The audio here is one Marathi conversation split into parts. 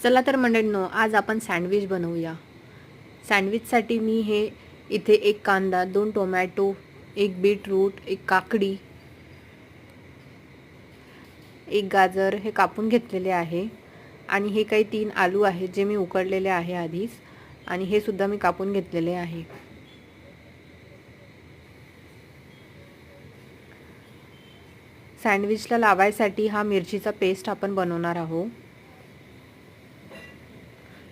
चला तर मंडळींनो, आज आपण सँडविच बनवूया। सँडविचसाठी मी हे इथे एक कांदा, 2 टोमॅटो, एक बीटरूट, एक काकडी, एक गाजर हे कापून घेतलेले आहे आणि हे काही 3 आलू आहेत जे मी उकडलेले आहे आधीच, आणि हे सुद्धा मी कापून घेतलेले आहे। सँडविचला लावायसाठी हा मिरचीचा पेस्ट आपण बनवणार आहोत।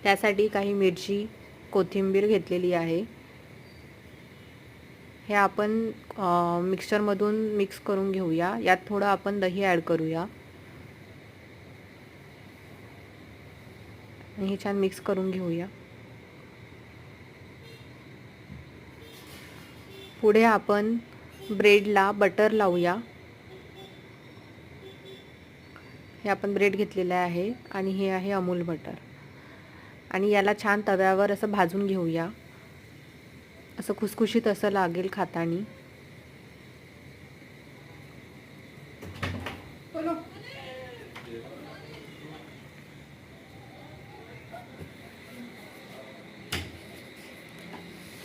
त्यासाठी काही मिरची, कोथिंबीर घेतलेली आहे। हे आपण मिक्सरमधून मिक्स करून घेऊया। यात थोडं आपण दही ॲड करूया आणि हे छान मिक्स करून घेऊया। पुढे आपण ब्रेडला बटर लावूया। हे आपण ब्रेड घेतलेले आहे आणि हे आहे अमूल बटर, आणि याला छान तव्यावर असं भाजून घेऊया। असं खुसखुशीत असं लागेल खातानी।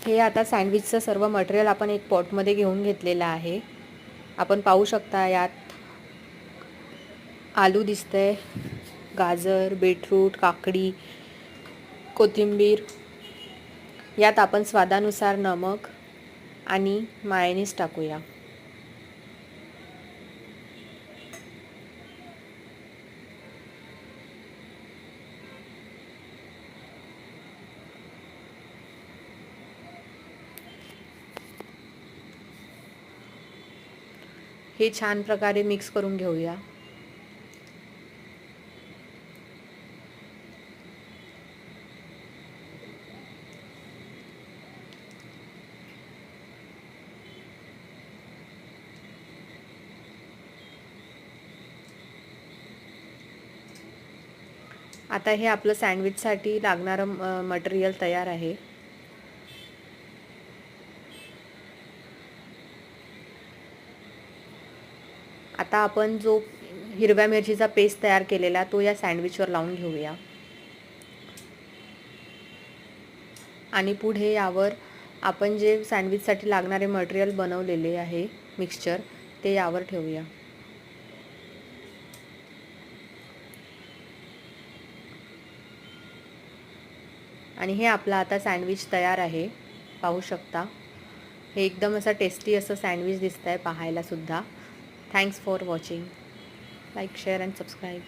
हे आता सँडविचचं सर्व मटेरियल आपण एक पॉटमध्ये घेऊन घेतलेलं आहे। आपण पाहू शकता यात आलू दिसतंय, गाजर, बीटरूट, काकडी, कोथिंबीर। यात आपण स्वादानुसार नमक आणि मायोनीज टाकूया। हे छान प्रकारे मिक्स करून घेऊया। आता हे आपलं सँडविचसाठी लागणारं मटेरियल तयार आहे। आता आपण जो हिरव्या मिरचीचा पेस्ट तयार केलेला तो या सँडविचवर लावून घेऊया, आणि पुढे यावर आपण जे सँडविचसाठी लागणारे मटेरियल बनवलेले आहे मिक्सचर, ते यावर ठेवूया। आणि हे आपलं आता सँडविच तयार आहे, पाहू शकता। हे एकदम असं टेस्टी असं सँडविच दिसतंय पाहायला सुद्धा। Thanks for watching. Like, share and subscribe.